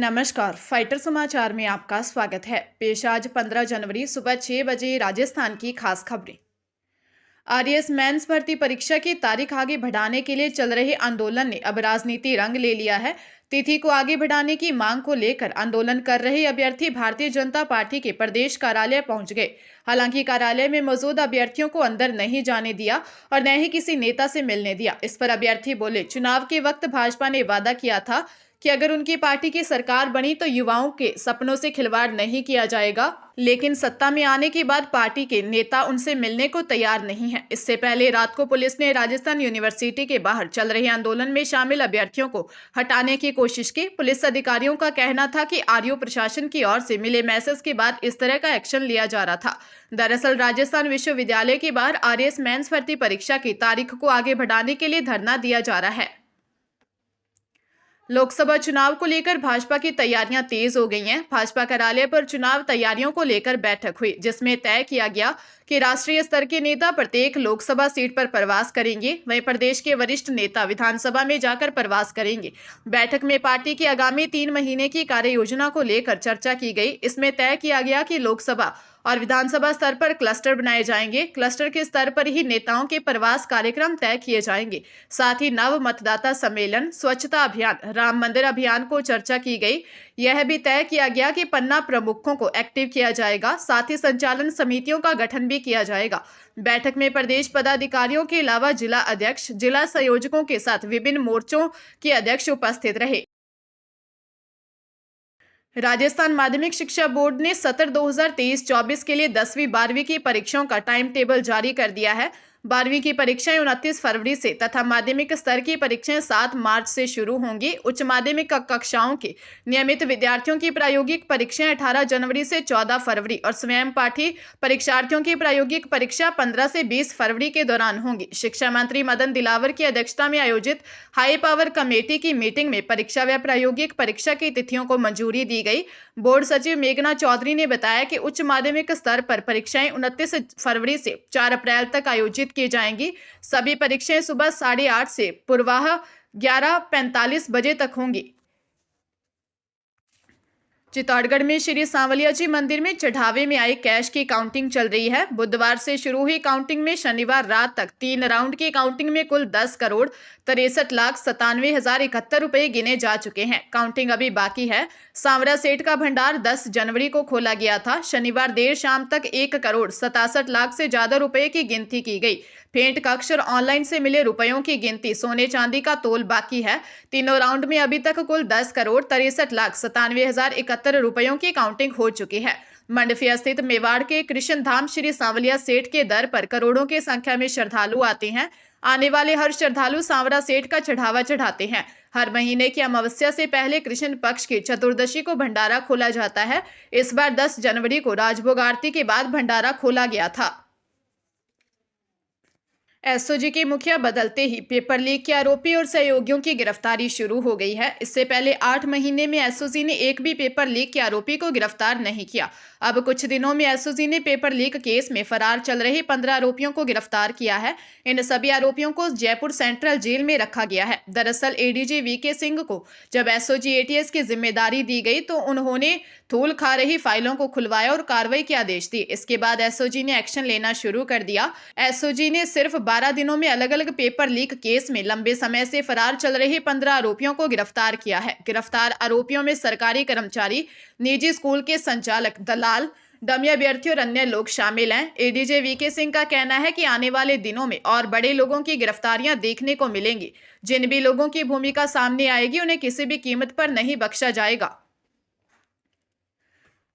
नमस्कार, फाइटर समाचार में आपका स्वागत है। पेश आज 15 जनवरी सुबह 6 बजे राजस्थान की खास खबरें। आरएएस मेंस भर्ती परीक्षा की तारीख आगे बढ़ाने के लिए चल रहे आंदोलन ने अब राजनीति रंग ले लिया है। तिथि को आगे बढ़ाने की मांग को लेकर आंदोलन कर रहे अभ्यर्थी भारतीय जनता पार्टी के प्रदेश कार्यालय पहुंच गए। हालांकि कार्यालय में मौजूद अभ्यर्थियों को अंदर नहीं जाने दिया और न ही किसी नेता से मिलने दिया। इस पर अभ्यर्थी बोले, चुनाव के वक्त भाजपा ने वादा किया था कि अगर उनकी पार्टी की सरकार बनी तो युवाओं के सपनों से खिलवाड़ नहीं किया जाएगा, लेकिन सत्ता में आने के बाद पार्टी के नेता उनसे मिलने को तैयार नहीं है। इससे पहले रात को पुलिस ने राजस्थान यूनिवर्सिटी के बाहर चल रहे आंदोलन में शामिल अभ्यर्थियों को हटाने की कोशिश की। पुलिस अधिकारियों का कहना था कि आरयू प्रशासन की ओर से मिले मैसेज के बाद इस तरह का एक्शन लिया जा रहा था। दरअसल राजस्थान विश्वविद्यालय के बाहर आरएएस मेंस भर्ती परीक्षा की तारीख को आगे बढ़ाने के लिए धरना दिया जा रहा है। लोकसभा चुनाव को लेकर भाजपा की तैयारियां तेज हो गई हैं। भाजपा कार्यालय पर चुनाव तैयारियों को लेकर बैठक हुई, जिसमें तय किया गया कि राष्ट्रीय स्तर के नेता प्रत्येक लोकसभा सीट पर प्रवास करेंगे। वहीं प्रदेश के वरिष्ठ नेता विधानसभा में जाकर प्रवास करेंगे। बैठक में पार्टी की आगामी 3 महीने की कार्य योजना को लेकर चर्चा की गई। इसमें तय किया गया कि लोकसभा और विधानसभा स्तर पर क्लस्टर बनाए जाएंगे। क्लस्टर के स्तर पर ही नेताओं के प्रवास कार्यक्रम तय किए जाएंगे। साथ ही नव मतदाता सम्मेलन, स्वच्छता अभियान, राम मंदिर अभियान को चर्चा की गई। यह भी तय किया गया कि पन्ना प्रमुखों को एक्टिव किया जाएगा। साथ ही संचालन समितियों का गठन भी किया जाएगा। बैठक में प्रदेश पदाधिकारियों के अलावा जिला अध्यक्ष, जिला संयोजकों के साथ विभिन्न मोर्चों के अध्यक्ष उपस्थित रहे। राजस्थान माध्यमिक शिक्षा बोर्ड ने सत्र 2023-24 के लिए 10वीं 12वीं की परीक्षाओं का टाइम टेबल जारी कर दिया है। 12वीं की परीक्षाएं 29 फरवरी से तथा माध्यमिक स्तर की परीक्षाएं 7 मार्च से शुरू होंगी। उच्च माध्यमिक कक्षाओं के नियमित विद्यार्थियों की प्रायोगिक परीक्षाएं 18 जनवरी से 14 फरवरी और स्वयं पाठी परीक्षार्थियों की प्रायोगिक परीक्षा 15 से 20 फरवरी के दौरान होंगी। शिक्षा मंत्री मदन दिलावर की अध्यक्षता में आयोजित हाई पावर कमेटी की मीटिंग में परीक्षा व प्रायोगिक परीक्षा की तिथियों को मंजूरी दी गई। बोर्ड सचिव मेघना चौधरी ने बताया कि उच्च माध्यमिक स्तर पर परीक्षाएं 29 फरवरी से 4 अप्रैल तक आयोजित की जाएंगी। सभी परीक्षाएं सुबह 8:30 से पूर्वाह 11:45 बजे तक होंगी। चित्तौड़गढ़ में श्री सांवलिया जी मंदिर में चढ़ावे में आए कैश की काउंटिंग चल रही है। बुधवार से शुरू हुई काउंटिंग में शनिवार रात तक 3 राउंड की काउंटिंग में कुल 10,63,97,071 रुपए गिने जा चुके हैं। काउंटिंग अभी बाकी है। सांवरा सेठ का भंडार 10 जनवरी को खोला गया था। शनिवार देर शाम तक 1,67,00,000 से ज्यादा रुपए की गिनती की गई। फेंट कक्ष और ऑनलाइन से मिले रुपयों की गिनती, सोने चांदी का तोल बाकी है। तीनों राउंड में अभी तक कुल 10,63,97,071 रुपयों की काउंटिंग हो चुकी है। मंडफिया स्थित मेवाड़ के कृष्ण धाम श्री सांवलिया सेठ के दर पर करोड़ों की संख्या में श्रद्धालु आते हैं। आने वाले हर श्रद्धालु सांवरा सेठ का चढ़ावा चढ़ाते हैं। हर महीने की अमावस्या से पहले कृष्ण पक्ष की चतुर्दशी को भंडारा खोला जाता है। इस बार 10 जनवरी को राजभोग आरती के बाद भंडारा खोला गया था। एसओजी के मुखिया बदलते ही पेपर लीक के आरोपी और सहयोगियों की गिरफ्तारी शुरू हो गई है। इससे पहले 8 महीने में एसओजी ने एक भी पेपर लीक के आरोपी को गिरफ्तार नहीं किया। अब कुछ दिनों में एसओजी ने पेपर लीक केस में फरार चल रहे 15 आरोपियों को गिरफ्तार किया है। इन सभी आरोपियों को जयपुर सेंट्रल जेल में रखा गया है। दरअसल एडीजी वीके सिंह को जब एसओजी एटीएस की जिम्मेदारी दी गई तो उन्होंने धूल खा रही फाइलों को खुलवाया और कार्रवाई के आदेश दिए। इसके बाद एसओजी ने एक्शन लेना शुरू कर दिया। एसओजी ने सिर्फ 12 दिनों में अलग अलग पेपर लीक केस में लंबे समय से फरार चल रहे 15 आरोपियों को गिरफ्तार किया है। गिरफ्तार आरोपियों में सरकारी कर्मचारी, निजी स्कूल के संचालक, दलाल, डमी अभ्यर्थी और अन्य लोग शामिल हैं। एडीजे वीके सिंह का कहना है कि आने वाले दिनों में और बड़े लोगों की गिरफ्तारियां देखने को मिलेंगी। जिन भी लोगों की भूमिका सामने आएगी उन्हें किसी भी कीमत पर नहीं बख्शा जाएगा।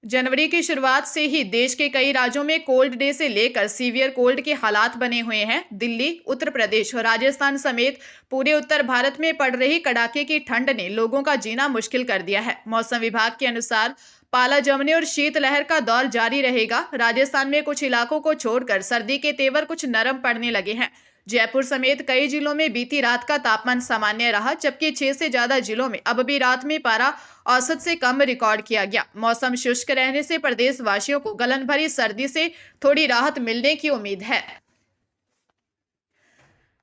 जनवरी की शुरुआत से ही देश के कई राज्यों में कोल्ड डे से लेकर सीवियर कोल्ड के हालात बने हुए हैं। दिल्ली, उत्तर प्रदेश और राजस्थान समेत पूरे उत्तर भारत में पड़ रही कड़ाके की ठंड ने लोगों का जीना मुश्किल कर दिया है। मौसम विभाग के अनुसार पाला जमने और शीतलहर का दौर जारी रहेगा। राजस्थान में कुछ इलाकों को छोड़कर सर्दी के तेवर कुछ नरम पड़ने लगे हैं। जयपुर समेत कई जिलों में बीती रात का तापमान सामान्य रहा, जबकि 6 से ज्यादा जिलों में अब भी रात में पारा औसत से कम रिकॉर्ड किया गया। मौसम शुष्क रहने से प्रदेश वासियों को गलन भरी सर्दी से थोड़ी राहत मिलने की उम्मीद है।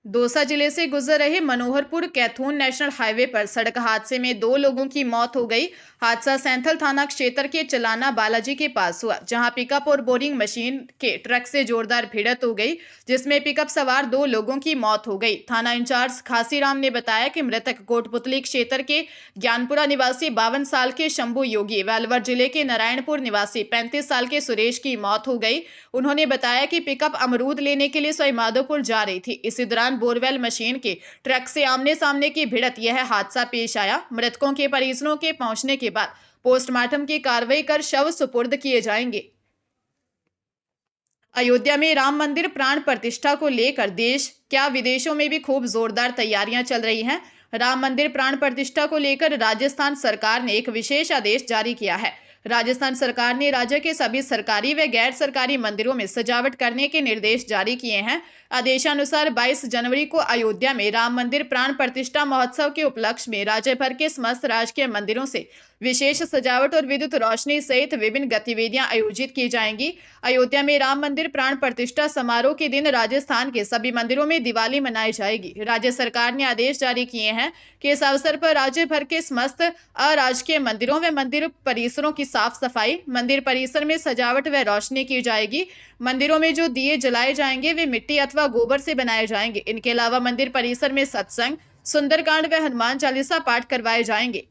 दौसा जिले से गुजर रहे मनोहरपुर कैथून नेशनल हाईवे पर सड़क हादसे में 2 लोगों की मौत हो गई। हादसा सैंथल थाना क्षेत्र के चलाना बालाजी के पास हुआ, जहां पिकअप और बोरिंग मशीन के ट्रक से जोरदार भिड़ंत हो गई, जिसमें पिकअप सवार 2 लोगों की मौत हो गई। थाना इंचार्ज खासीराम ने बताया कि मृतक कोटपुतली क्षेत्र के ज्ञानपुरा निवासी 52 साल के शंभू योगी व अलवर जिले के नारायणपुर निवासी 35 साल के सुरेश की मौत हो गई। उन्होंने बताया कि पिकअप अमरूद लेने के लिए सवाईमाधोपुर जा रही थी। इसी दौरान बोरवेल मशीन के ट्रक से आमने सामने की भिड़ंत यह हादसा पेश आया। मृतकों के परिजनों के पहुंचने के बाद पोस्टमार्टम की कार्रवाई कर शव सुपुर्द किए जाएंगे। अयोध्या में राम मंदिर प्राण प्रतिष्ठा को लेकर देश क्या विदेशों में भी खूब जोरदार तैयारियां चल रही हैं। राम मंदिर प्राण प्रतिष्ठा को लेकर राजस्थान सरकार ने एक विशेष आदेश जारी किया है। राजस्थान सरकार ने राज्य के सभी सरकारी व गैर सरकारी मंदिरों में सजावट करने के निर्देश जारी किए हैं। आदेशानुसार 22 जनवरी को अयोध्या में राम मंदिर प्राण प्रतिष्ठा महोत्सव के उपलक्ष्य में राज्य भर के समस्त राजकीय मंदिरों से विशेष सजावट और विद्युत रोशनी सहित विभिन्न गतिविधियां आयोजित की जाएंगी। अयोध्या में राम मंदिर प्राण प्रतिष्ठा समारोह के दिन राजस्थान के सभी मंदिरों में दिवाली मनाई जाएगी। राज्य सरकार ने आदेश जारी किए हैं कि इस अवसर पर राज्य भर के समस्त अराजकीय मंदिरों व मंदिर परिसरों की साफ सफाई, मंदिर परिसर में सजावट व रोशनी की जाएगी। मंदिरों में जो दिए जलाए जाएंगे वे मिट्टी अथवा गोबर से बनाए जाएंगे। इनके अलावा मंदिर परिसर में सत्संग, सुंदरकांड व हनुमान चालीसा पाठ करवाए जाएंगे।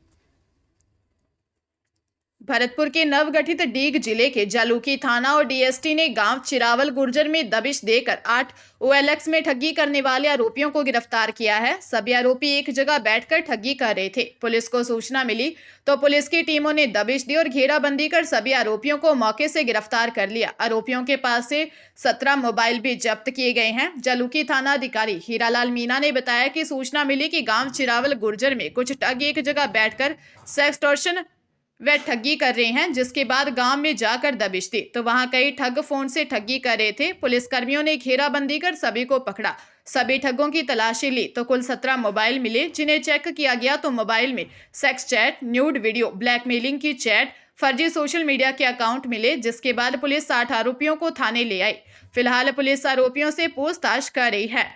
भरतपुर के नवगठित डीग जिले के जालूकी थाना और डीएसटी ने गांव चिरावल गुर्जर में दबिश देकर 8 OLX में ठगी करने वाले आरोपियों को गिरफ्तार किया है। सभी आरोपी एक जगह बैठकर ठगी कर रहे थे। पुलिस को सूचना मिली तो पुलिस की टीमों ने दबिश दी और घेराबंदी कर सभी आरोपियों को मौके से गिरफ्तार कर लिया। आरोपियों के पास से 17 मोबाइल भी जब्त किए गए हैं। जालूकी थाना अधिकारी हीरालाल मीना ने बताया कि सूचना मिली कि गाँव चिरावल गुर्जर में कुछ ठग एक जगह बैठकर सेक्सटॉर्शन वे ठगी कर रहे हैं, जिसके बाद गांव में जाकर दबिश दी तो वहां कई ठग फोन से ठगी कर रहे थे। पुलिसकर्मियों ने घेराबंदी कर सभी को पकड़ा। सभी ठगों की तलाशी ली तो कुल 17 मोबाइल मिले, जिन्हें चेक किया गया तो मोबाइल में sex chat, nude video, blackmailing की चैट, फर्जी सोशल मीडिया के अकाउंट मिले, जिसके बाद पुलिस 60 आरोपियों को थाने ले आई। फिलहाल पुलिस आरोपियों से पूछताछ कर रही है।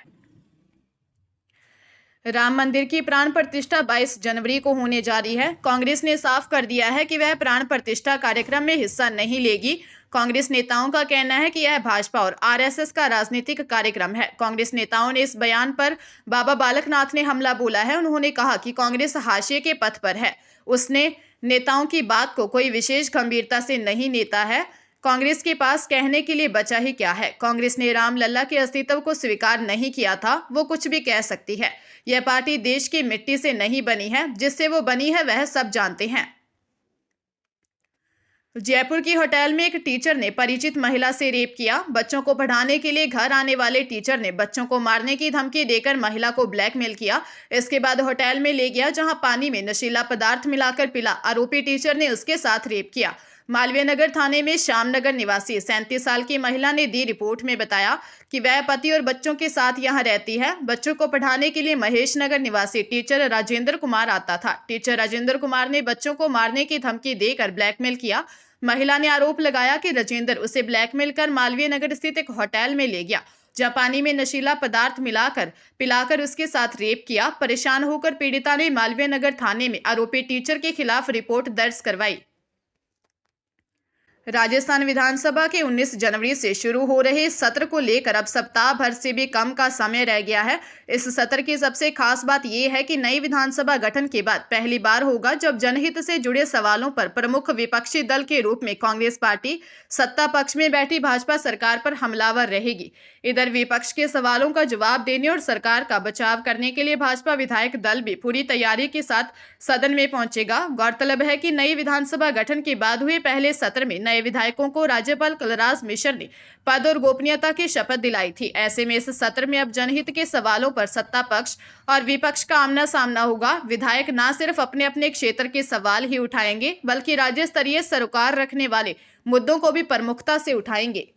राम मंदिर की प्राण प्रतिष्ठा 22 जनवरी को होने जा रही है। कांग्रेस ने साफ कर दिया है कि वह प्राण प्रतिष्ठा कार्यक्रम में हिस्सा नहीं लेगी। कांग्रेस नेताओं का कहना है कि यह भाजपा और आरएसएस का राजनीतिक कार्यक्रम है। कांग्रेस नेताओं ने इस बयान पर बाबा बालकनाथ ने हमला बोला है। उन्होंने कहा कि कांग्रेस हाशिए के पथ पर है। उसने नेताओं की बात को कोई विशेष गंभीरता से नहीं लेता है। कांग्रेस के पास कहने के लिए बचा ही क्या है। कांग्रेस ने रामलला के अस्तित्व को स्वीकार नहीं किया था। वो कुछ भी कह सकती है। यह पार्टी देश की मिट्टी से नहीं बनी है। जिससे वो बनी है वह सब जानते हैं। जयपुर की होटल में एक टीचर ने परिचित महिला से रेप किया। बच्चों को पढ़ाने के लिए घर आने वाले टीचर ने बच्चों को मारने की धमकी देकर महिला को ब्लैकमेल किया। इसके बाद होटल में ले गया, जहां पानी में नशीला पदार्थ मिलाकर पिला। आरोपी टीचर ने उसके साथ रेप किया। मालवीय नगर थाने में श्यामनगर निवासी 37 साल की महिला ने दी रिपोर्ट में बताया कि वह पति और बच्चों के साथ यहां रहती है। बच्चों को पढ़ाने के लिए महेश नगर निवासी टीचर राजेंद्र कुमार आता था। टीचर राजेंद्र कुमार ने बच्चों को मारने की धमकी देकर ब्लैकमेल किया। महिला ने आरोप लगाया कि राजेंद्र उसे ब्लैकमेल कर मालवीय नगर स्थित एक होटल में ले गया, जहां पानी में नशीला पदार्थ पिलाकर उसके साथ रेप किया। परेशान होकर पीड़िता ने मालवीय नगर थाने में आरोपी टीचर के खिलाफ रिपोर्ट दर्ज करवाई। राजस्थान विधानसभा के 19 जनवरी से शुरू हो रहे सत्र को लेकर अब सप्ताह भर से भी कम का समय रह गया है। इस सत्र की सबसे खास बात यह है कि नई विधानसभा गठन के बाद पहली बार होगा जब जनहित से जुड़े सवालों पर प्रमुख विपक्षी दल के रूप में कांग्रेस पार्टी सत्ता पक्ष में बैठी भाजपा सरकार पर हमलावर रहेगी। इधर विपक्ष के सवालों का जवाब देने और सरकार का बचाव करने के लिए भाजपा विधायक दल भी पूरी तैयारी के साथ सदन में पहुंचेगा। गौरतलब है कि नई विधानसभा गठन के बाद हुए पहले सत्र में नए विधायकों को राज्यपाल कलराज मिश्र ने पद और गोपनीयता की शपथ दिलाई थी। ऐसे में इस सत्र में अब जनहित के सवालों पर सत्ता पक्ष और विपक्ष का आमना सामना होगा। विधायक न सिर्फ अपने अपने क्षेत्र के सवाल ही उठाएंगे, बल्कि राज्य स्तरीय सरोकार रखने वाले मुद्दों को भी प्रमुखता से उठाएंगे।